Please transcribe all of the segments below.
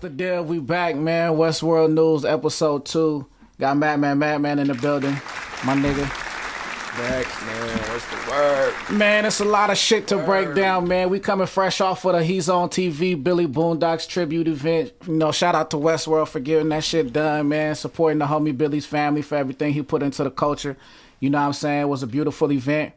the deal? We back, man. Westworld News, episode 2. Got Madman in the building. My nigga. Next, man. What's the word? Man, it's a lot of shit to break down, man. We coming fresh off of the He's on TV Billy Boondocks tribute event. You know, shout out to Westworld for getting that shit done, man. Supporting the homie Billy's family for everything he put into the culture. You know what I'm saying? It was a beautiful event.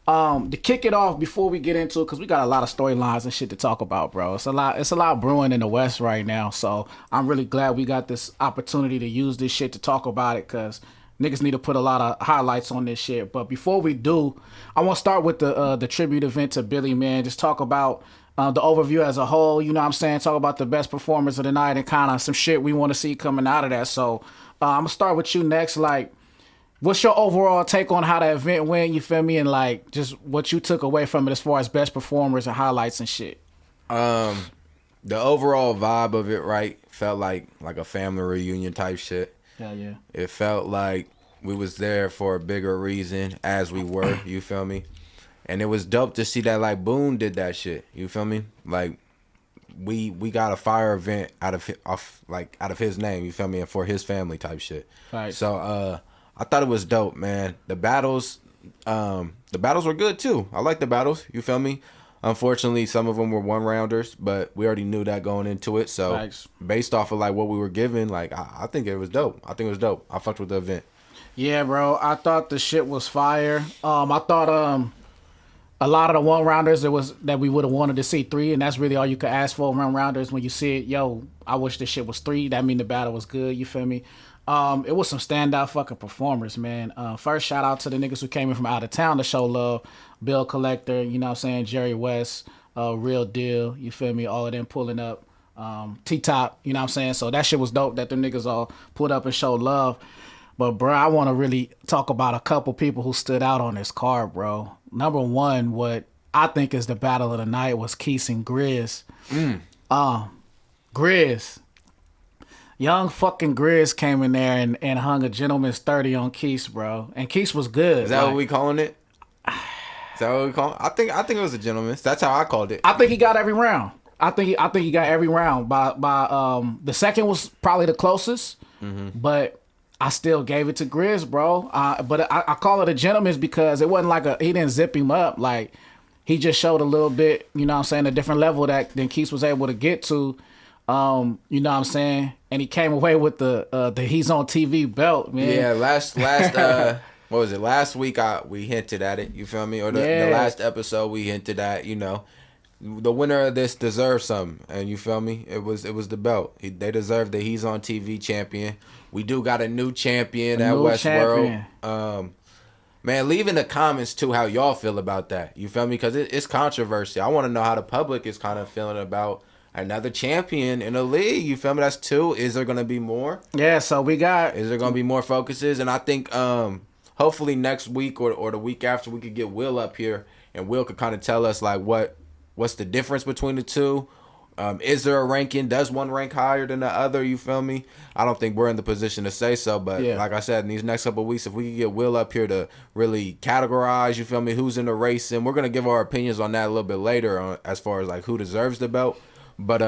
To kick it off before we get into it, because we got a lot of storylines and shit to talk about, bro. It's a lot brewing in the West right now. So I'm really glad we got this opportunity to use this shit to talk about it, because niggas need to put a lot of highlights on this shit. But before we do, I want to start with the tribute event to Billy, man. Just talk about the overview as a whole, you know what I'm saying? Talk about the best performers of the night and kind of some shit we want to see coming out of that. So I'm going to start with you next. Like, what's your overall take on how the event went, you feel me? And like, just what you took away from it as far as best performers and highlights and shit. The overall vibe of it, right, felt like a family reunion type shit. Hell yeah. It felt like we was there for a bigger reason, as we were, you feel me? And it was dope to see that, like, Boone did that shit, you feel me? Like, we got a fire event out of his name, you feel me? And for his family type shit. Right. So, I thought it was dope, man. The battles were good too. I like the battles. You feel me? Unfortunately, some of them were one rounders, but we already knew that going into it. So Thanks. Based off of like what we were given, like I think it was dope. I think it was dope. I fucked with the event. Yeah, bro. I thought the shit was fire. I thought a lot of the one rounders that we would have wanted to see 3, and that's really all you could ask for one rounders. When you see it, yo, I wish this shit was 3. That mean the battle was good. You feel me? It was some standout fucking performers, man. First, shout out to the niggas who came in from out of town to show love. Bill Collector, you know what I'm saying? Jerry West, Real Deal, you feel me? All of them pulling up. T-Top, you know what I'm saying? So that shit was dope that them niggas all pulled up and showed love. But, bro, I want to really talk about a couple people who stood out on this card, bro. Number one, what I think is the battle of the night was Keith and Grizz. Grizz. Young fucking Grizz came in there and hung a gentleman's 30 on Keith, bro. And Keith was good. Is that what we calling it? Is that what we call it? I think it was a gentleman's. That's how I called it. I think he got every round. I think he got every round. By the second was probably the closest, but I still gave it to Grizz, bro. But I call it a gentleman's because it wasn't like he didn't zip him up. Like, he just showed a little bit, you know what I'm saying, a different level than Keith was able to get to. You know what I'm saying? And he came away with the He's on TV belt, man. Yeah, last what was it? Last week we hinted at it, you feel me? Or the last episode we hinted at, you know, the winner of this deserves something, and you feel me? It was the belt. They deserve the He's on TV champion. We do got a new champion at Westworld. Man, leave in the comments too how y'all feel about that. You feel me? Because it's controversy. I want to know how the public is kind of feeling about another champion in the league. You feel me? That's 2. Is there going to be more? Yeah, so we got... Is there going to be more focuses? And I think hopefully next week or the week after we could get Will up here, and Will could kind of tell us like what's the difference between the 2. Is there a ranking? Does one rank higher than the other? You feel me? I don't think we're in the position to say so, but like I said, in these next couple of weeks, if we could get Will up here to really categorize, you feel me, who's in the race, and we're going to give our opinions on that a little bit later as far as like who deserves the belt. But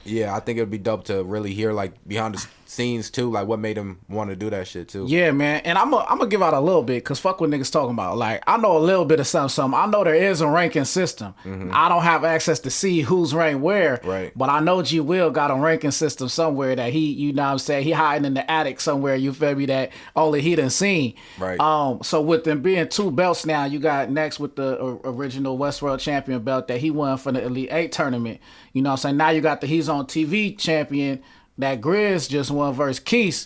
yeah, I think it would be dope to really hear like behind the scenes too, like what made him want to do that shit too. Yeah, man. And I'm gonna give out a little bit, because fuck what niggas talking about. Like, I know a little bit of something. I know there is a ranking system. I don't have access to see who's ranked where. Right. But I know G Will got a ranking system somewhere that he, you know what I'm saying, he hiding in the attic somewhere, you feel me, that only he done seen. Right. So with them being 2 belts now, you got next with the original Westworld champion belt that he won from the Elite 8 tournament. You know what I'm saying? Now you got the He's on TV champion that Grizz just won versus Keith.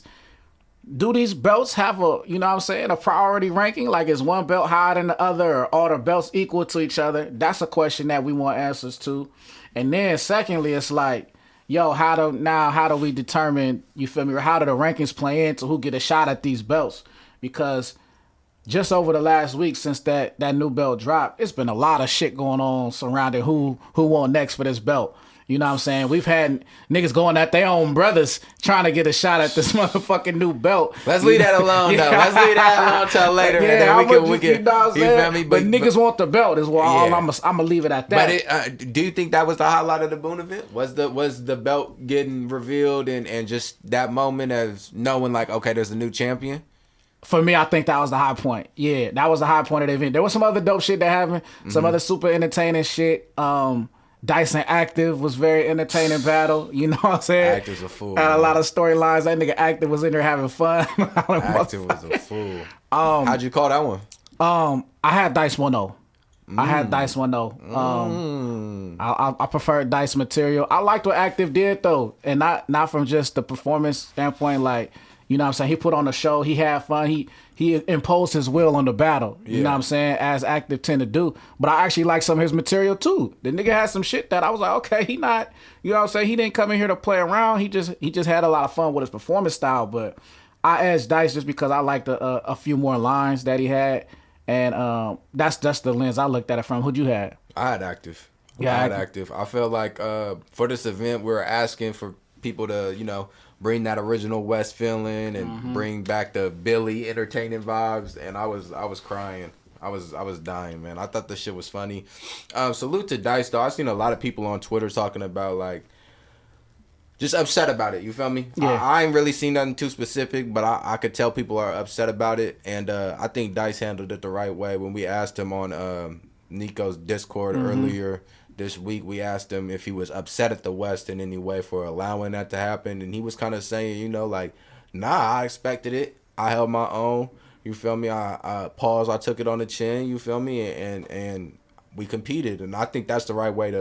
Do these belts have a, you know what I'm saying, a priority ranking? Like, is one belt higher than the other, or are the belts equal to each other? That's a question that we want answers to. And then secondly, it's like, yo, how do we determine, you feel me, or how do the rankings play into who get a shot at these belts? Because just over the last week since that new belt dropped, it's been a lot of shit going on surrounding who won next for this belt. You know what I'm saying? We've had niggas going at their own brothers trying to get a shot at this motherfucking new belt. Let's leave that alone, though. Let's leave that alone till later. Yeah, and then we can, you know what I'm you saying? feel me? But niggas want the belt is what Yeah. I'm gonna leave it at that. But do you think that was the highlight of the Boone event? Was the belt getting revealed and just that moment of knowing like, okay, there's a new champion? For me, I think that was the high point. Yeah, that was the high point of the event. There was some other dope shit that happened, some other super entertaining shit. Dyson Active was very entertaining battle. You know what I'm saying? Active's a fool. Had a man. lot of storylines. That nigga Active was in there having fun. Active was a fool. How'd you call that one? I had Dice 1-0. I had Dice 1-0. I preferred Dice material. I liked what Active did though, and not from just the performance standpoint. Like, you know what I'm saying? He put on a show. He had fun. He imposed his will on the battle. You know what I'm saying? As Active tend to do. But I actually like some of his material too. The nigga had some shit that I was like, okay, he not, you know what I'm saying? He didn't come in here to play around. He just had a lot of fun with his performance style. But I edged Dice just because I liked a few more lines that he had. And that's the lens I looked at it from. Who'd you have? I had Active. Yeah, I had Active. I felt like for this event, we were asking for people to, you know, bring that original West feeling and bring back the Billy entertaining vibes. And I was crying. I was dying, man. I thought the shit was funny. Salute to Dice, though. I've seen a lot of people on Twitter talking about, like, just upset about it. You feel me? Yeah. I ain't really seen nothing too specific, but I could tell people are upset about it. And I think Dice handled it the right way. When we asked him on Nico's Discord earlier this week, we asked him if he was upset at the West in any way for allowing that to happen. And he was kind of saying, you know, like, nah, I expected it. I held my own. You feel me? I paused. I took it on the chin. You feel me? And we competed. And I think that's the right way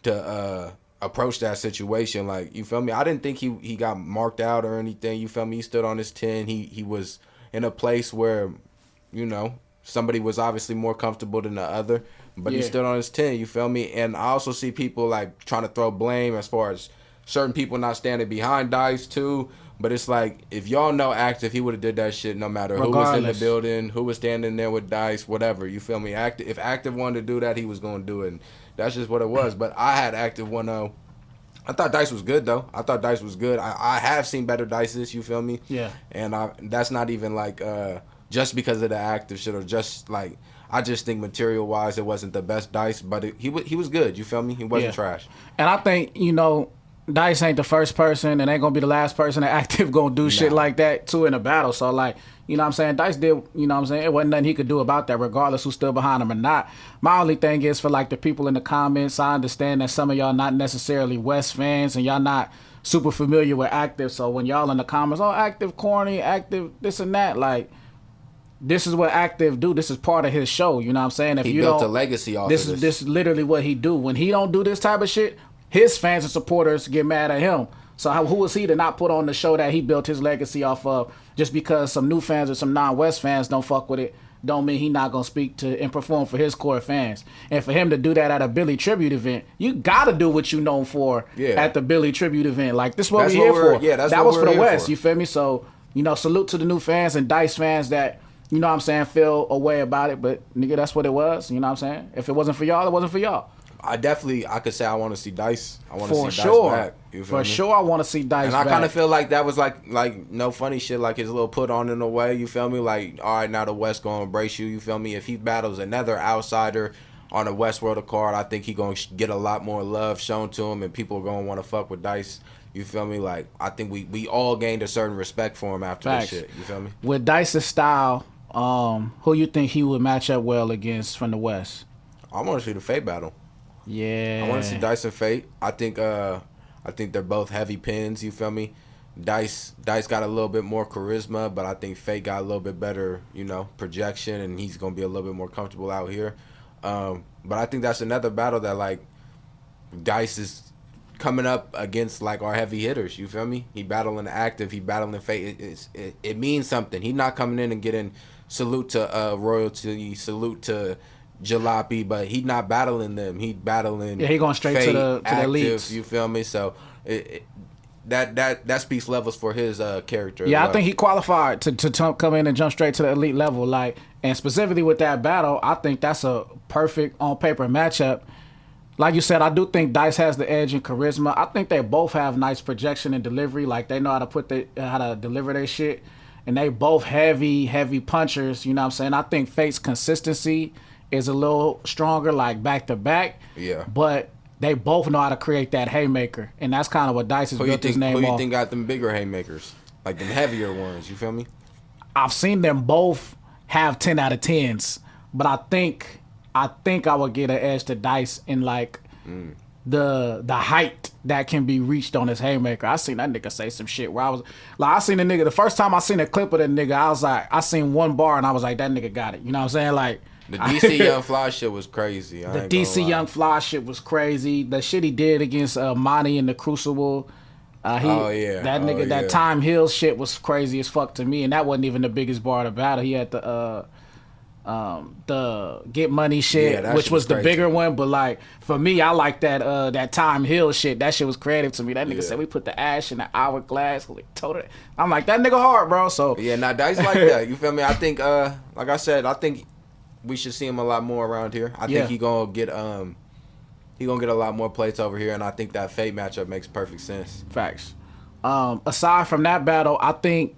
to approach that situation. Like, you feel me? I didn't think he got marked out or anything. You feel me? He stood on his 10. He was in a place where, you know, somebody was obviously more comfortable than the other, but he stood on his 10. You feel me? And I also see people like trying to throw blame as far as certain people not standing behind Dice too. But it's like, if y'all know Active, he would have did that shit no matter who was in the building, who was standing there with Dice, whatever. You feel me? If Active wanted to do that, he was going to do it. And that's just what it was. But I had Active 1-0. I thought Dice was good, though. I thought Dice was good. I have seen better Dices, you feel me? Yeah. And that's not even like just because of the Active shit or just like, I just think material-wise it wasn't the best Dice, but he was good, you feel me? He wasn't trash. And I think, you know, Dice ain't the first person and ain't gonna be the last person that Active gonna do shit like that too in a battle. So like, you know what I'm saying? Dice did, you know what I'm saying? It wasn't nothing he could do about that regardless who stood behind him or not. My only thing is for like the people in the comments, I understand that some of y'all not necessarily West fans and y'all not super familiar with Active. So when y'all in the comments, oh, Active corny, Active this and that, like, this is what Active do. This is part of his show. You know what I'm saying? If he you built don't, a legacy off this of is this is literally what he do. When he don't do this type of shit, his fans and supporters get mad at him. So who was he to not put on the show that he built his legacy off of? Just because some new fans or some non-West fans don't fuck with it, don't mean he not gonna speak to and perform for his core fans. And for him to do that at a Billy tribute event, you gotta do what you known for at the Billy tribute event. Like, this is what we here for. Yeah, that's that what was for the West. For. You feel me? So, you know, salute to the new fans and Dice fans that, you know what I'm saying, feel a way about it. But nigga, that's what it was. You know what I'm saying? If it wasn't for y'all, it wasn't for y'all. I could say I want to see Dice. I want to see sure. Dice back. You feel for me? sure, I want to see Dice and back. I kind of feel like that was like no funny shit, like his little put on in a way. You feel me? Like, all right, now the West gonna embrace you. You feel me? If he battles another outsider on a Westworld card, I think he gonna get a lot more love shown to him, and people are gonna want to fuck with Dice. You feel me? Like, I think we all gained a certain respect for him after this shit. You feel me? With Dice's style, who you think he would match up well against from the West? I want to see the Fate battle. Yeah, I want to see Dice and Fate. I think they're both heavy pins. You feel me? Dice got a little bit more charisma, but I think Fate got a little bit better, you know, projection, and he's gonna be a little bit more comfortable out here. But I think that's another battle that, like, Dice is coming up against, like, our heavy hitters. You feel me? He battling Active, he battling Fate. It means something. He not coming in and getting salute to Royalty, salute to Jalopy, but he not battling them. He battling. Yeah, he going straight Fate, to the elites. You feel me? So that speaks levels for his character. Yeah, I think he qualified to come in and jump straight to the elite level. Like, and specifically with that battle, I think that's a perfect on paper matchup. like you said, I do think Dice has the edge in charisma. I think they both have nice projection and delivery. Like they know how to deliver their shit, and they both heavy punchers. You know what I'm saying? I think Fate's consistency is a little stronger, like back to back. Yeah. But they both know how to create that haymaker, and that's kind of what Dice has built his name Who you off. think got them bigger haymakers, like them heavier ones? You feel me? I've seen them both have 10 out of 10s, but I think I would get an edge to Dice in like the height that can be reached on his haymaker. I seen that nigga say some shit where I was like, I seen the nigga the first time I seen a clip of that nigga, I was like, I seen one bar and I was like, that nigga got it. You know what I'm saying? Like The DC Young Fly shit was crazy. the DC Young Fly shit was crazy. The shit he did against Monty in the Crucible. That nigga, that Time Hill shit was crazy as fuck to me, and that wasn't even the biggest bar of the battle. He had the Get Money shit, Yeah, which shit was the crazy. bigger one. But like for me, I like that Time Hill shit. That shit was creative to me. That nigga said we put the ash in the hourglass. Like, total. I'm like, that nigga hard, bro. So Yeah, nah, Dice like that. You feel me? I think, like I said, I think we should see him a lot more around here. I think he gonna get a lot more plates over here, and I think that Fate matchup makes perfect sense. facts. Aside from that battle, I think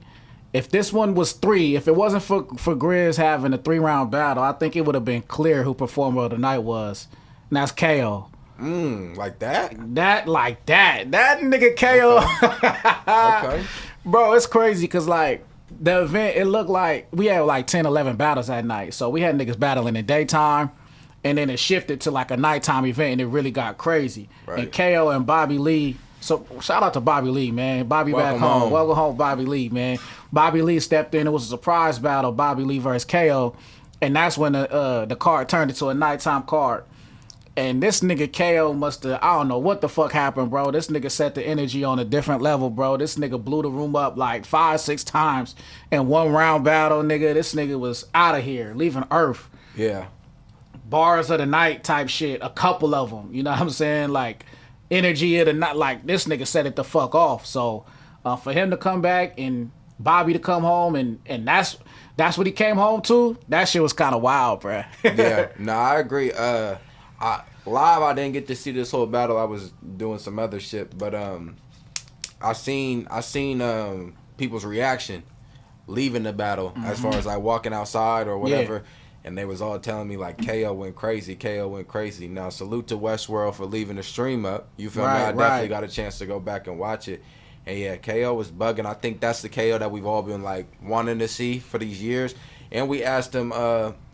if this one was 3, if it wasn't for Grizz having a 3-round battle, I think it would have been clear who performer of the night was, and that's KO. Like that? That nigga KO. Okay. Bro, it's crazy because like the event, it looked like we had like 10, 11 battles that night. So we had niggas battling in daytime, and then it shifted to like a nighttime event, and it really got crazy. Right. And KO and Bobby Lee. So shout out to Bobby Lee, man. Bobby Welcome back home. home. Welcome home, Bobby Lee, man. Bobby Lee stepped in. It was a surprise battle, Bobby Lee versus KO, and that's when the card turned into a nighttime card. And this nigga KO must have, I don't know what the fuck happened, bro. This nigga set the energy on a different level, bro. This nigga blew the room up like 5, 6 times in one round battle, nigga. This nigga was out of here, leaving Earth. Yeah. Bars of the night type shit, a couple of them. You know what I'm saying? Like, energy of the night. Like, this nigga set it the fuck off. So, for him to come back and Bobby to come home and that's what he came home to, that shit was kind of wild, bro. Yeah. No, I agree. I didn't get to see this whole battle. I was doing some other shit, but I seen people's reaction leaving the battle as far as like walking outside or whatever, and they was all telling me like KO went crazy. Now salute to Westworld for leaving the stream up. You feel me? I definitely got a chance to go back and watch it. And yeah, KO was bugging. I think that's the KO that we've all been like wanting to see for these years. And we asked him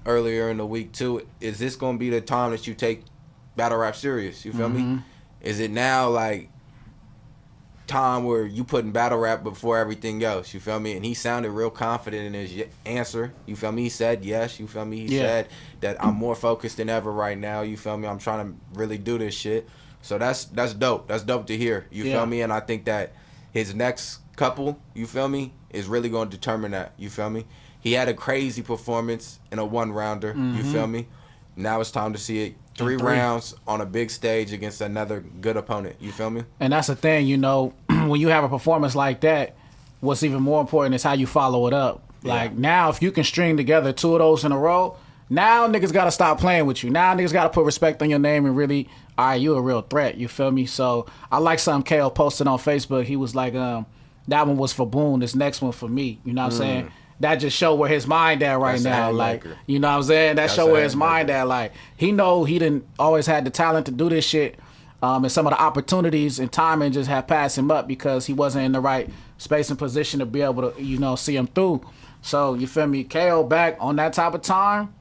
earlier in the week too, is this gonna be the time that you take battle rap serious? You feel me? Is it now like time where you putting battle rap before everything else? You feel me? And he sounded real confident in his answer. You feel me? He said yes. You feel me? He said that I'm more focused than ever right now. You feel me? I'm trying to really do this shit. So that's dope. That's dope to hear. You feel me? And I think that his next couple, you feel me, is really going to determine that. You feel me? He had a crazy performance in a 1-rounder. You feel me? Now it's time to see it 3 rounds on a big stage against another good opponent. You feel me? And that's the thing, you know, when you have a performance like that, what's even more important is how you follow it up. Like now, if you can string together 2 of those in a row, now niggas got to stop playing with you. Now niggas got to put respect on your name and really, all right, you a real threat. You feel me? So I like something KO posted on Facebook. He was like, that one was for Boone. This next one for me. You know what I'm saying? That just show where his mind at right That's a now. Like, haymaker. you know what I'm saying? That That's show a where his haymaker. mind at. Like, he know he didn't always had the talent to do this shit. And some of the opportunities and timing just had passed him up because he wasn't in the right space and position to be able to, you know, see him through. So, you feel me? KO back on that type of time.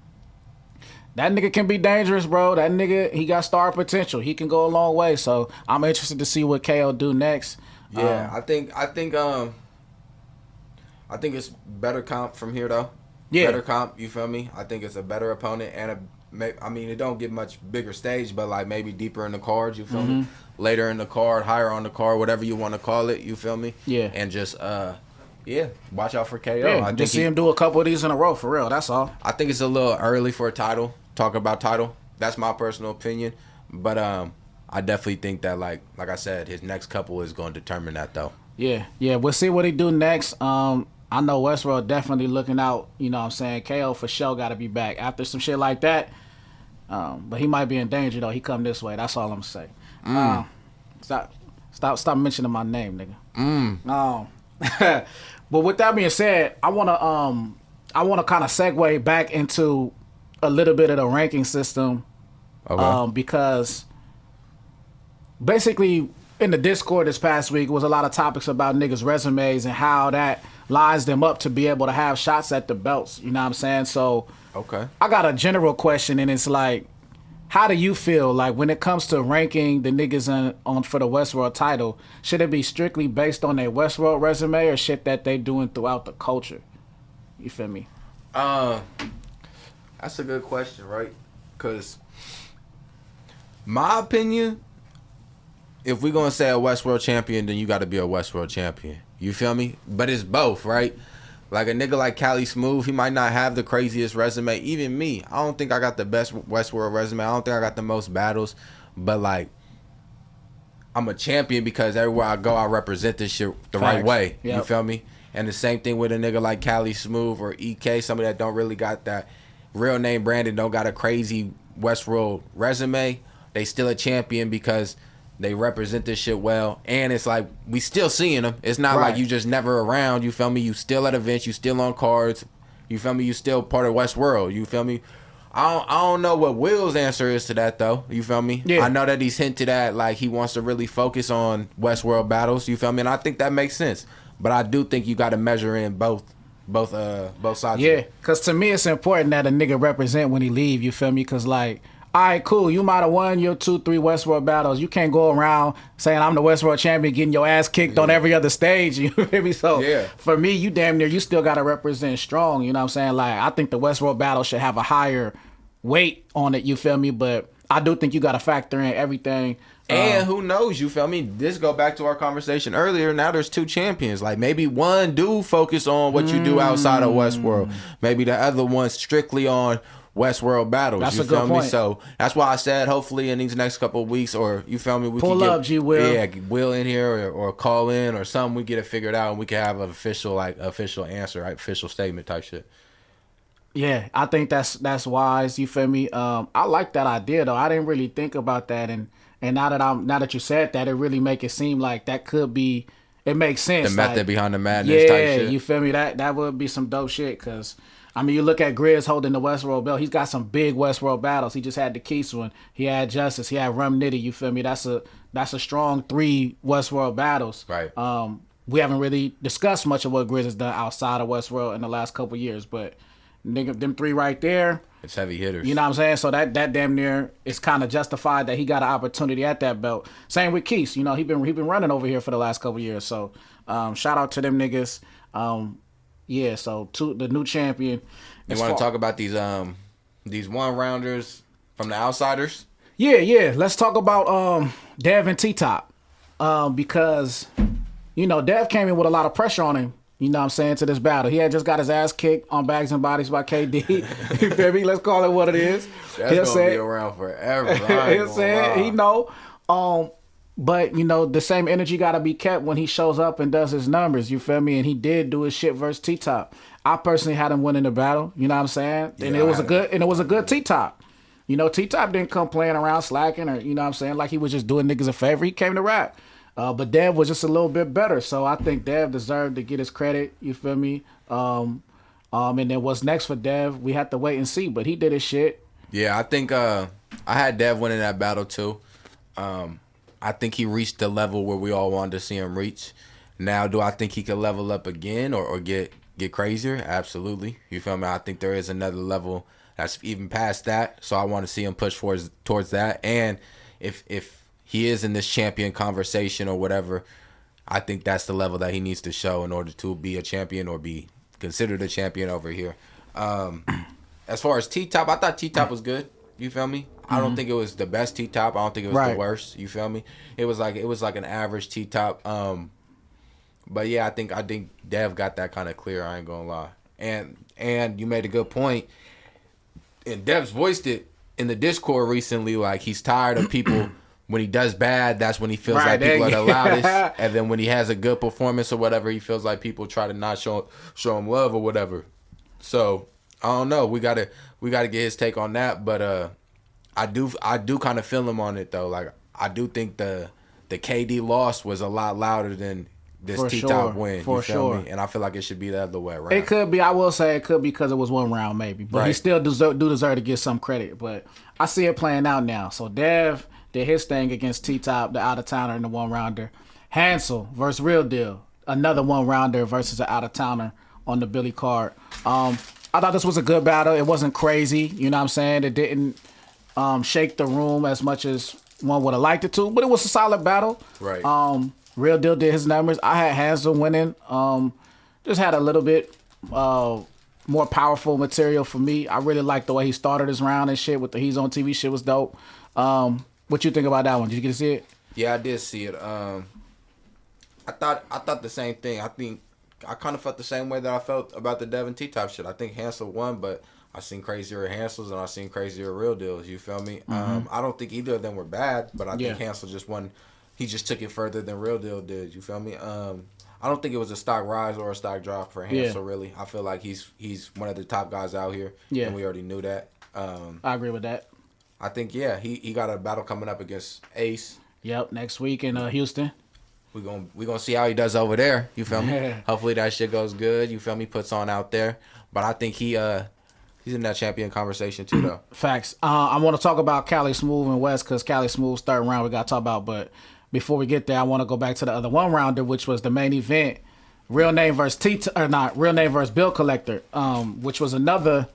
That nigga can be dangerous, bro. That nigga, he got star potential. He can go a long way. So, I'm interested to see what KO do next. Yeah, I think it's better comp from here though. Yeah. Better comp, you feel me? I think it's a better opponent and I mean, it don't get much bigger stage, but like maybe deeper in the cards, you feel me? Later in the card, higher on the card, whatever you want to call it, you feel me? Yeah. And just watch out for KO. Yeah, I think just see him do a couple of these in a row, for real. That's all. I think it's a little early for a title. Talk about title. That's my personal opinion. But I definitely think that like I said, his next couple is going to determine that though. Yeah, we'll see what he do next. I know Westworld definitely looking out, you know what I'm saying? KO for sure got to be back. After some shit like that, But he might be in danger though. He come this way. That's all I'm saying. Stop mentioning my name, nigga. But with that being said, I wanna kind of segue back into a little bit of the ranking system, because basically in the Discord this past week was a lot of topics about niggas' resumes and how that lines them up to be able to have shots at the belts. You know what I'm saying? So I got a general question, and it's like, how do you feel like when it comes to ranking the niggas on for the Westworld title? Should it be strictly based on their Westworld resume or shit that they doing throughout the culture? You feel me? That's a good question, right? Because my opinion, if we're gonna say a Westworld champion, then you got to be a Westworld champion. You feel me? But it's both, right? Like a nigga like Cali Smooth, he might not have the craziest resume. Even me, I don't think I got the best Westworld resume. I don't think I got the most battles. But like, I'm a champion because everywhere I go, I represent this shit the right way. Yep. You feel me? And the same thing with a nigga like Cali Smooth or EK, somebody that don't really got that real name branded, don't got a crazy Westworld resume. They still a champion because they represent this shit well, and it's like we still seeing them. It's not like you just never around. You feel me? You still at events. You still on cards. You feel me? You still part of Westworld. You feel me? I don't know what Will's answer is to that though. You feel me? Yeah. I know that he's hinted at like he wants to really focus on Westworld battles. You feel me? And I think that makes sense. But I do think you got to measure in both sides. Yeah, because to me it's important that a nigga represent when he leave. You feel me? Because like, all right, cool. You might have won your 2-3 Westworld battles. You can't go around saying I'm the Westworld champion, getting your ass kicked on every other stage. You feel me? So for me, you damn near, you still got to represent strong. You know what I'm saying? Like, I think the Westworld battle should have a higher weight on it. You feel me? But I do think you got to factor in everything. And who knows? You feel me? This go back to our conversation earlier. Now there's 2 champions. Like maybe one do focus on what you do outside of Westworld. Maybe the other one's strictly on Westworld battles. That's you a good feel point. me? So that's why I said hopefully in these next couple of weeks, or you feel me, we pull can up G Will. Yeah, Will in here or call in or something. We get it figured out and we can have an official answer, right? Official statement type shit. Yeah, I think that's wise. You feel me? I like that idea though. I didn't really think about that, and now that you said that, it really make it seem like that could be. It makes sense. The method behind the madness type shit. Yeah, you feel me? That would be some dope shit. Cause I mean, you look at Grizz holding the Westworld belt. He's got some big Westworld battles. He just had the Keys one. He had Justice. He had Rum Nitty. You feel me? That's a strong 3 Westworld battles. Right. We haven't really discussed much of what Grizz has done outside of Westworld in the last couple years, but nigga, them 3 right there. It's heavy hitters. You know what I'm saying? So that damn near is kind of justified that he got an opportunity at that belt. Same with Keith. You know, he been running over here for the last couple years. So shout out to them niggas. Yeah, so to the new champion. You want to talk about these 1-rounders from the outsiders? Yeah. Let's talk about Dev and T-Top. Because, you know, Dev came in with a lot of pressure on him. You know what I'm saying, to this battle. He had just got his ass kicked on Bags and Bodies by KD. You feel me? Let's call it what it is. That's going to be around forever. He'll say it. He know. But, you know, the same energy got to be kept when he shows up and does his numbers. You feel me? And he did do his shit versus T-Top. I personally had him winning the battle. You know what I'm saying? And it was a good T-Top. You know, T-Top didn't come playing around slacking or, you know what I'm saying, like he was just doing niggas a favor. He came to rap. But Dev was just a little bit better. So I think Dev deserved to get his credit. You feel me? And then what's next for Dev, we have to wait and see. But he did his shit. Yeah, I think I had Dev winning that battle too. I think he reached the level where we all wanted to see him reach. Now, do I think he could level up again or get crazier? Absolutely. You feel me? I think there is another level that's even past that. So I want to see him push towards that. And if he is in this champion conversation or whatever, I think that's the level that he needs to show in order to be a champion or be considered a champion over here. As far as T-Top, I thought T-Top was good. You feel me? Mm-hmm. I don't think it was the best T-Top. I don't think it was the worst. You feel me? It was like an average T-Top. But yeah, I think Dev got that kind of clear. I ain't gonna lie. And you made a good point. And Dev's voiced it in the Discord recently. Like he's tired of people. When he does bad, that's when he feels like people are the loudest. And then when he has a good performance or whatever, he feels like people try to not show him love or whatever. So I don't know. We gotta get his take on that. But I do kind of feel him on it though. Like I do think the KD loss was a lot louder than this For T-Top sure, win. for You feel sure. me? And I feel like it should be the other way around. It could be. I will say it could be because it was one round, maybe. But he Right. still deserve to get some credit. But I see it playing out now. So Dev did his thing against T-Top, the out-of-towner in the one-rounder. Hansel versus Real Deal, another one-rounder versus an out-of-towner on the Billy card. I thought this was a good battle. It wasn't crazy. You know what I'm saying? It didn't shake the room as much as one would have liked it to. But it was a solid battle. Right. Real Deal did his numbers. I had Hansel winning. Just had a little bit more powerful material for me. I really liked the way he started his round and shit with the He's on TV shit was dope. What you think about that one? Did you get to see it? Yeah, I did see it. I thought the same thing. I think I kind of felt the same way that I felt about the Devin T-Top shit. I think Hansel won, but I seen crazier Hansels and I seen crazier Real Deals. You feel me? I don't think either of them were bad, but I think Hansel just won. He just took it further than Real Deal did. You feel me? I don't think it was a stock rise or a stock drop for Hansel. Really, I feel like he's one of the top guys out here. Yeah, and we already knew that. I agree with that. I think he got a battle coming up against Ace. Yep, next week in Houston. We gonna see how he does over there. You feel me? Hopefully that shit goes good. You feel me? Puts on out there. But I think he's in that champion conversation too, though. Facts. I want to talk about Cali Smooth and West because Cali Smooth's third round we got to talk about. But before we get there, I want to go back to the other one rounder, which was the main event. Real Name versus Real Name versus Bill Collector, which was another.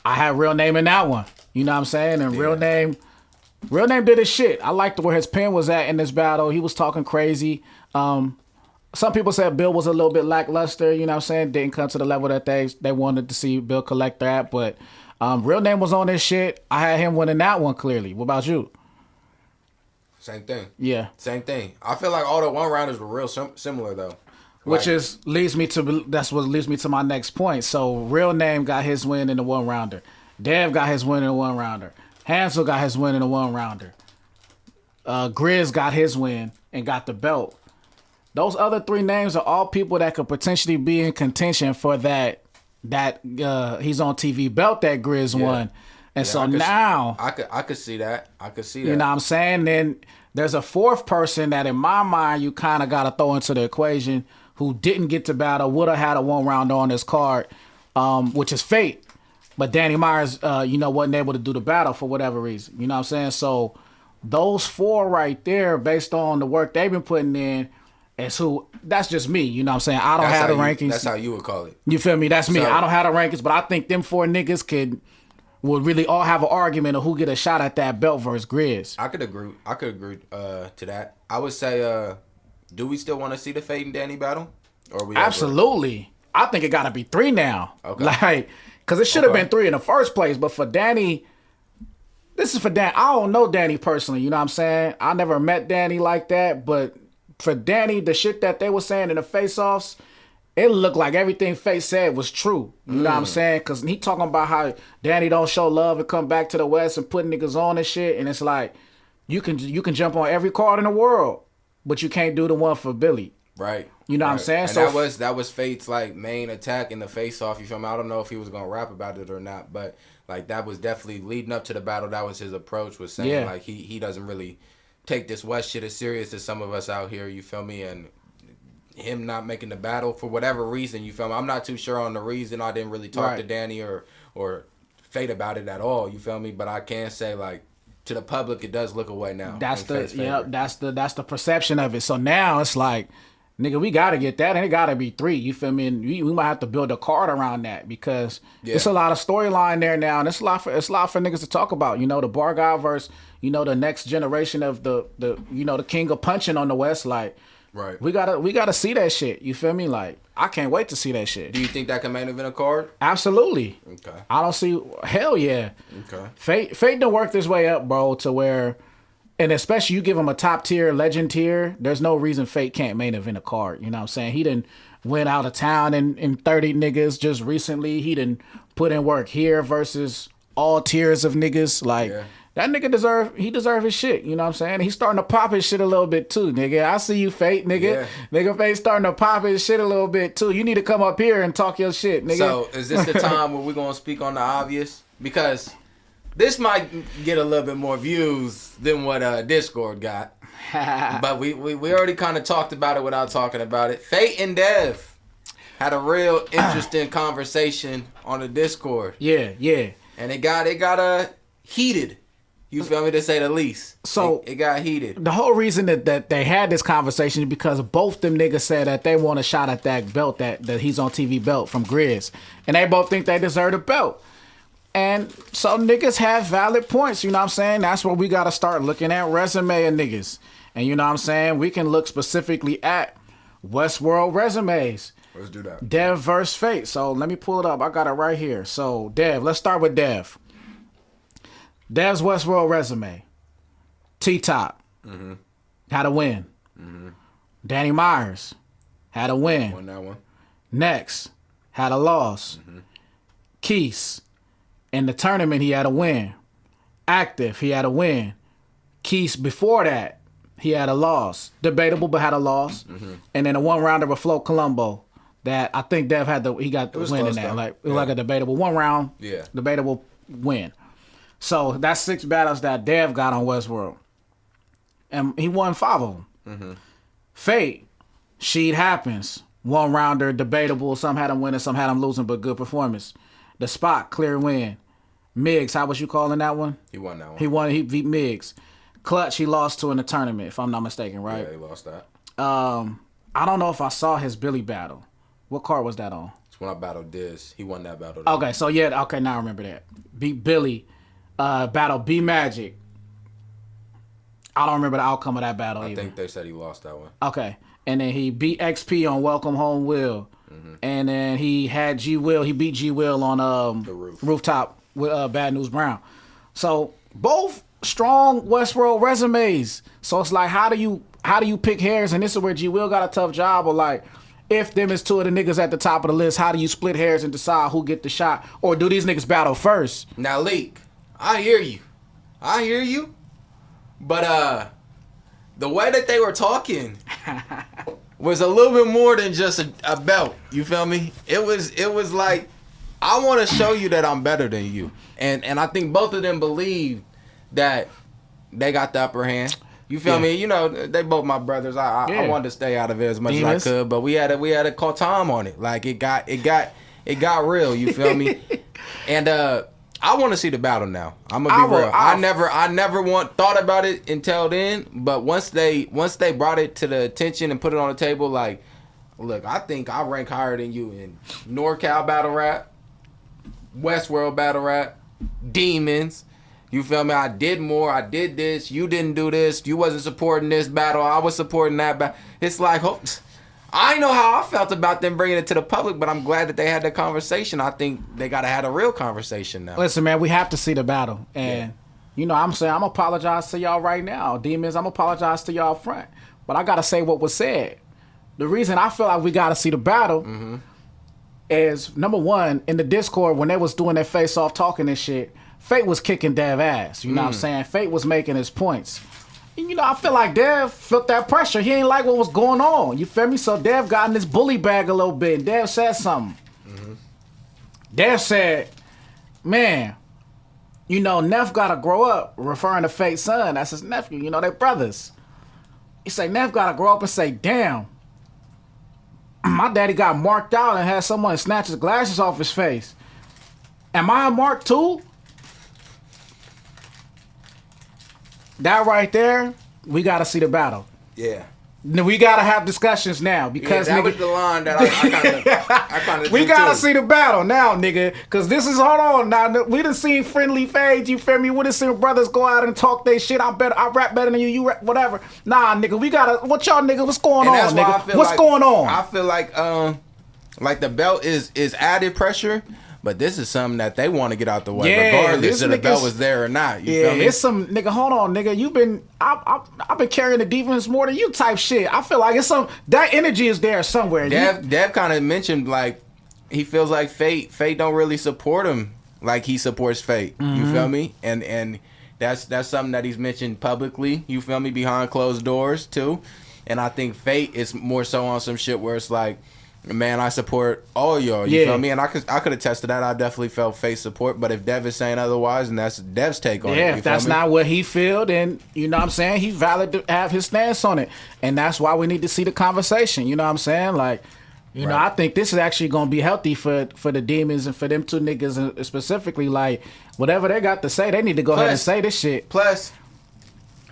I had Real Name in that one. You know what I'm saying? And Real Name did his shit. I liked where his pen was at in this battle. He was talking crazy. Some people said Bill was a little bit lackluster. You know what I'm saying? Didn't come to the level that they wanted to see Bill Collector at. But Real Name was on this shit. I had him winning that one clearly. What about you? Same thing. Yeah. Same thing. I feel like all the one rounders were real similar though. That's what leads me to my next point. So Real Name got his win in the one rounder. Dev got his win in the one rounder. Hansel got his win in the one rounder. Grizz got his win and got the belt. Those other three names are all people that could potentially be in contention for that He's on TV belt that Grizz won. And so now I could see that. I could see that. You know what I'm saying? Then there's a fourth person that in my mind you kind of got to throw into the equation who didn't get to battle, would have had a one round on this card, which is Fate. But Danny Myers, wasn't able to do the battle for whatever reason. You know what I'm saying? So those four right there, based on the work they've been putting in, that's just me. You know what I'm saying? I don't have the rankings. That's how you would call it. You feel me? That's me. So, I don't have the rankings, but I think them four niggas would really all have an argument of who get a shot at that belt versus Grizz. I could agree to that. I would say, do we still want to see the Fate and Danny battle? Or we Absolutely. I think it got to be 3 now. Okay. Because it should have been 3 in the first place. But for Danny, this is for Danny. I don't know Danny personally. You know what I'm saying? I never met Danny like that. But for Danny, the shit that they were saying in the face-offs, it looked like everything Fate said was true. You know what I'm saying? Because he talking about how Danny don't show love and come back to the West and put niggas on and shit. And it's like, you can jump on every card in the world, but you can't do the one for Billy. Right. You know what I'm saying? And so that was Fate's like main attack in the face-off. You feel me? I don't know if he was gonna rap about it or not, but like that was definitely leading up to the battle. That was his approach, was saying like he doesn't really take this West shit as serious as some of us out here. You feel me? And him not making the battle for whatever reason. You feel me? I'm not too sure on the reason. I didn't really talk to Danny or Fate about it at all. You feel me? But I can say like, to the public, it does look away now. That's the perception of it. So now it's like, nigga, we gotta get that, and it gotta be 3. You feel me? And we might have to build a card around that because it's a lot of storyline there now, and it's a lot for niggas to talk about. You know, the Bar Guy versus the next generation of the king of punching on the West. Like, right? We gotta see that shit. You feel me? Like, I can't wait to see that shit. Do you think that can main event a card? Absolutely. Okay. I don't see. Hell yeah. Okay. Fate done work this way up, bro, to where. And especially you give him a top tier, legend tier, there's no reason Fate can't main event a card. You know what I'm saying? He done went out of town in 30 niggas just recently. He done put in work here versus all tiers of niggas. Like, that nigga deserve his shit. You know what I'm saying? He's starting to pop his shit a little bit too, nigga. I see you, Fate, nigga. Nigga, Fate starting to pop his shit a little bit too. You need to come up here and talk your shit, nigga. So, is this the time where we're going to speak on the obvious? Because This might get a little bit more views than what Discord got. But we already kind of talked about it without talking about it. Fate and Dev had a real interesting conversation on the Discord. Yeah. And it got heated. You feel me, to say the least. So it got heated. The whole reason that they had this conversation is because both them niggas said that they want a shot at that belt, that He's on TV belt from Grizz. And they both think they deserve the belt. And so niggas have valid points, you know what I'm saying? That's where we got to start looking at resume of niggas. And you know what I'm saying? We can look specifically at Westworld resumes. Let's do that. Dev versus Fate. So let me pull it up. I got it right here. So Dev, let's start with Dev. Dev's Westworld resume. T-Top. Had a win. Danny Myers. Had a win. Won that one. Next. Had a loss. Keese. In the tournament, he had a win. Active, he had a win. Keese, before that, he had a loss. Debatable, but had a loss. And then a one-rounder with Flo Colombo that I think Dev had he got the win in that. Like, it was like a debatable one round, debatable win. So that's 6 battles that Dev got on Westworld. And he won 5 of them. Fate, Sheet Happens. One rounder, debatable. Some had him winning, some had him losing, but good performance. The Spot, clear win. Miggs, how was you calling that one? He won that one. He beat Miggs. Clutch, he lost to in the tournament, if I'm not mistaken, right? Yeah, he lost that. I don't know if I saw his Billy battle. What card was that on? It's when I battled Diz. He won that battle. Okay, so yeah, okay, now I remember that. Beat Billy. Battle B Magic. I don't remember the outcome of that battle either. I think they said he lost that one. Okay. And then he beat XP on Welcome Home Will. And then he had G Will. He beat G Will on the Rooftop with Bad News Brown. So both strong Westworld resumes. So it's like, how do you pick hairs? And this is where G Will got a tough job. Or like, if them is 2 of the niggas at the top of the list, how do you split hairs and decide who get the shot? Or do these niggas battle first? Now, Leak, I hear you. But the way that they were talking was a little bit more than just a belt. You feel me? It was like, I want to show you that I'm better than you. And I think both of them believe that they got the upper hand. You feel me? You know, they both my brothers. I wanted to stay out of it as much as I could, but we had to call time on it. Like it got real. You feel me? And I want to see the battle now. I'm gonna be real. I never thought about it until then. But once they brought it to the attention and put it on the table, like, look, I think I rank higher than you in NorCal battle rap, Westworld battle rap, Demons. You feel me? I did more. I did this. You didn't do this. You wasn't supporting this battle. I was supporting that battle. It's like, I know how I felt about them bringing it to the public, but I'm glad that they had that conversation. I think they got to have a real conversation now. Listen, man, we have to see the battle. And, you know, I'm saying, I'm going to apologize to y'all right now. Demons, I'm going to apologize to y'all up front. But I got to say what was said. The reason I feel like we got to see the battle is, number one, in the Discord, when they was doing their face-off talking and shit, Fate was kicking Dev ass. You know what I'm saying? Fate was making his points. And, you know, I feel like Dev felt that pressure. He ain't like what was going on. You feel me? So Dev got in this bully bag a little bit. And Dev said something. Dev said, man, you know, Neff got to grow up, referring to Fate's son. That's his nephew. You know, they brothers. He said, Neff got to grow up and say, damn, my daddy got marked out and had someone snatch his glasses off his face. Am I marked too? That right there, we got to see the battle. Yeah. We got to have discussions now because that was the line that I kind of we got to see the battle now, nigga, because this is, hold on, now, we done seen friendly fades, you feel me? We done seen brothers go out and talk they shit. I rap better than you, you rap whatever. Nah, nigga, we got to, what y'all nigga, what's going on, nigga? What's going on? I feel like the belt is added pressure. But this is something that they want to get out the way, regardless if the belt was there or not. You feel me? It's some nigga. Hold on, nigga. I've been carrying the defense more than you, type shit. I feel like it's some that energy is there somewhere. Dev kind of mentioned like he feels like Fate don't really support him like he supports Fate. You feel me? And that's something that he's mentioned publicly. You feel me? Behind closed doors too. And I think Fate is more so on some shit where it's like, Man, I support all y'all. You Yeah. feel me? And I could attest to that. I definitely felt Faith support. But if Dev is saying otherwise, and that's Dev's take on it. Yeah, You if feel that's me? not what he feel, then you know what I'm saying, he's valid to have his stance on it. And that's why we need to see the conversation. You know what I'm saying? Like, you know, Right. I think this is actually gonna be healthy for the demons and for them two niggas specifically. Like, whatever they got to say, they need to go ahead and Plus- say this shit. Plus,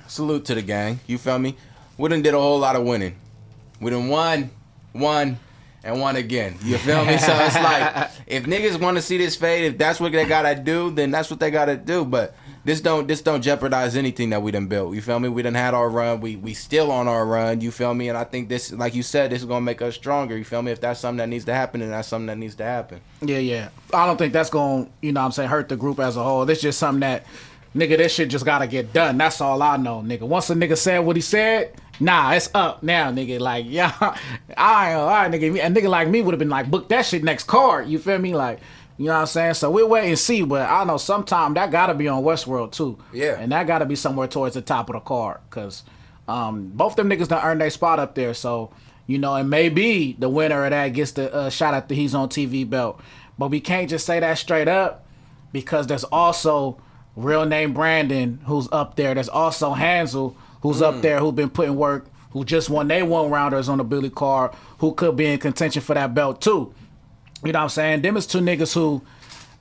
salute to the gang. You feel me? We done did a whole lot of winning. We done won, and won again. You feel me? So it's like, if niggas want to see this fade, if that's what they gotta do, then that's what they gotta do. But this don't jeopardize anything that we done built. You feel me? We done had our run. We still on our run. You feel me? And I think this, like you said, this is gonna make us stronger. You feel me? If that's something that needs to happen, then that's something that needs to happen. Yeah. I don't think that's gonna, you know what I'm saying, hurt the group as a whole. This just something that, nigga, this shit just gotta get done. That's all I know, nigga. Once a nigga said what he said, nah, it's up now, nigga. Like, yeah, all right, nigga. A nigga like me would have been like, book that shit next card. You feel me? Like, you know what I'm saying? So we'll wait and see. But I know sometime that gotta be on Westworld too. Yeah. And that gotta be somewhere towards the top of the card. Cause both them niggas done earned their spot up there. So, you know, and maybe the winner of that gets the shot at the He's on TV belt. But we can't just say that straight up, because there's also real name Brandon who's up there. There's also Hansel who's up there, who's been putting work, who just won they one rounders on the Billy card, who could be in contention for that belt too. You know what I'm saying? Them is two niggas who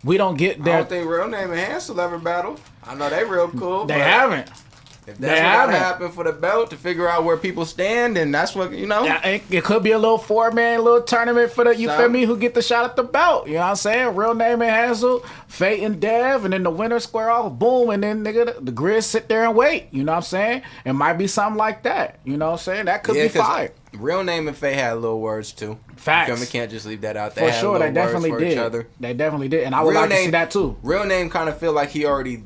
we don't get I there. don't think Real Name and Hansel ever battle. I know they real cool. They but haven't. If They that's what haven't. gotta happen for the belt to figure out where people stand, and that's what, you know. Yeah, it could be a little 4-man little tournament for the, you So- feel me, who get the shot at the belt. You know what I'm saying? Real Name and Hansel, Fate and Dev, and then the winner square off, boom, and then nigga, the Grizz sit there and wait. You know what I'm saying? It might be something like that. You know what I'm saying? That could be 'cause fire. Real Name and Faye had little words too. Facts. You feel me? Can't just leave that out. They For had sure, they little words definitely for did. each other. They definitely did, and I would like to see that too. Real Name kind of feel like he already,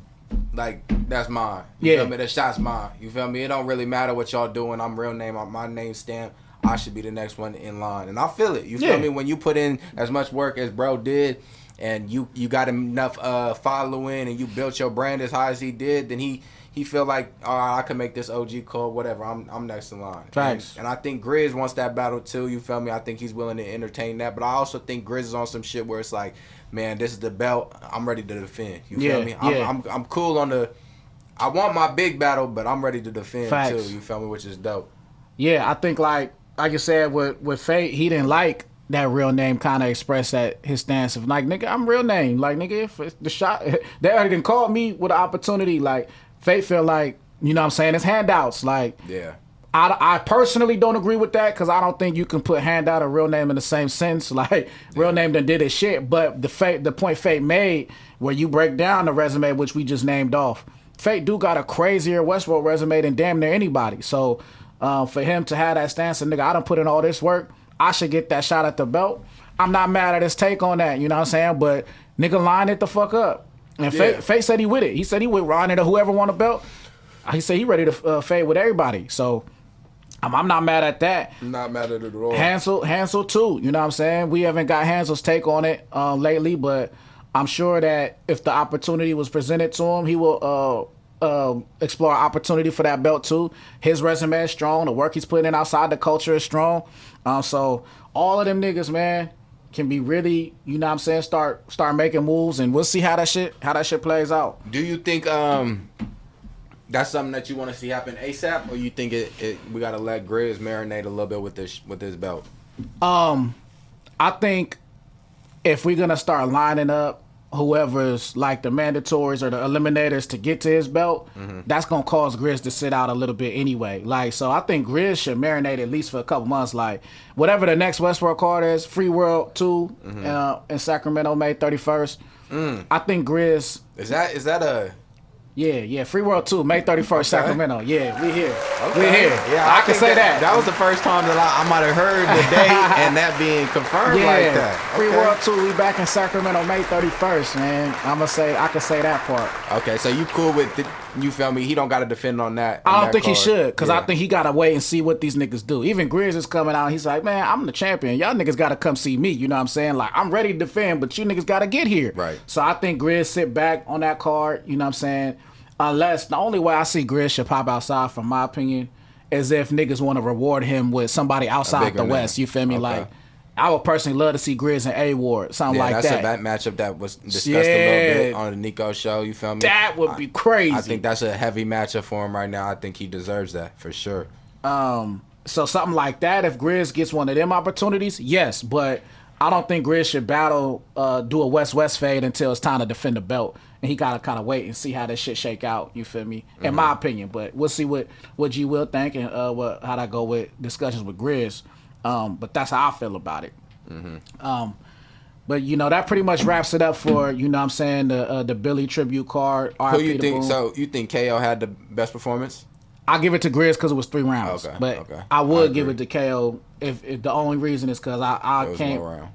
like, that's mine. You Yeah. feel me? That shot's mine. You feel me? It don't really matter what y'all doing. I'm Real Name. My name stamp. I should be the next one in line, and I feel it. You feel Yeah. me? When you put in as much work as bro did, and you got enough following, and you built your brand as high as he did, then he feel like, all right, I can make this OG call, whatever. I'm next in line. Facts. And I think Grizz wants that battle too. You feel me? I think he's willing to entertain that, but I also think Grizz is on some shit where it's like, man, this is the belt. I'm ready to defend. You feel Yeah, me? yeah. I'm cool on the. I want my big battle, but I'm ready to defend Facts. too. You feel me? Which is dope. Yeah, I think like you said with Fate, he didn't like that Real Name kind of expressed that his stance of like, nigga, I'm Real Name. Like, nigga, if it's the shot, they already done called me with an opportunity. Like, Fate feel like, you know what I'm saying, it's handouts. Like, Yeah. I personally don't agree with that, because I don't think you can put handout and Real Name in the same sense. Like, Real Name done did his shit, but the point Fate made, where you break down the resume, which we just named off, Fate do got a crazier Westworld resume than damn near anybody. So for him to have that stance and, nigga, I done put in all this work, I should get that shot at the belt. I'm not mad at his take on that, you know what I'm saying? But nigga, line it the fuck up. And Yeah. Fate said he with it. He said he with Ron and whoever want a belt. He said he ready to fade with everybody. So I'm not mad at that. I'm not mad at it at all. Hansel too. You know what I'm saying? We haven't got Hansel's take on it lately, but I'm sure that if the opportunity was presented to him, he will explore opportunity for that belt too. His resume is strong. The work he's putting in outside the culture is strong. So all of them niggas, man, can be really, you know what I'm saying, start making moves, and we'll see how that shit plays out. Do you think that's something that you want to see happen ASAP, or you think we gotta let Grizz marinate a little bit with this belt? I think if we're gonna start lining up whoever's like the mandatories or the eliminators to get to his belt, that's gonna cause Grizz to sit out a little bit anyway. Like, so I think Grizz should marinate at least for a couple months. Like, whatever the next Westworld card is, Free World 2 in Sacramento, May 31st. I think Grizz. Is that a Yeah, Free World 2, May 31st, Sacramento. Yeah, we here. Okay. We here. Yeah, I can think say that. That was the first time that I might have heard the date and that being confirmed like that. Free Okay. World 2, we back in Sacramento, May 31st, man. I can say that part. Okay, so you cool with you feel me? He don't got to defend on that. I on don't that think he card. should, because I Yeah. think he got to wait and see what these niggas do. Even Grizz is coming out. He's like, man, I'm the champion. Y'all niggas got to come see me. You know what I'm saying? Like, I'm ready to defend, but you niggas got to get here. Right. So I think Grizz sit back on that card. You know what I'm saying? Unless, the only way I see Grizz should pop outside, from my opinion, is if niggas want to reward him with somebody outside bigger the name. West. You feel me? Okay. Like, I would personally love to see Grizz and A Ward, something like that's that. That matchup that was discussed a little bit on the Nico show. You feel me? That would be crazy. I think that's a heavy matchup for him right now. I think he deserves that for sure. So something like that, if Grizz gets one of them opportunities, yes. But I don't think Grizz should do a West-West fade until it's time to defend the belt. And he got to kind of wait and see how this shit shake out. You feel me? In my opinion. But we'll see what G will think and how that go with discussions with Grizz. But that's how I feel about it. But, that pretty much wraps it up for, what I'm saying, the Billy tribute card. Who you think? So you think KO had the best performance? I give it to Grizz because it was 3 rounds. Okay, but okay. I would give it to KO if the only reason is because I can't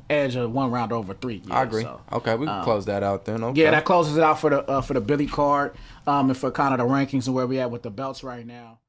edge a 1 round over 3. Yeah, I agree. So, okay, we can close that out then. Okay. Yeah, that closes it out for the Billy card and for kind of the rankings and where we at with the belts right now.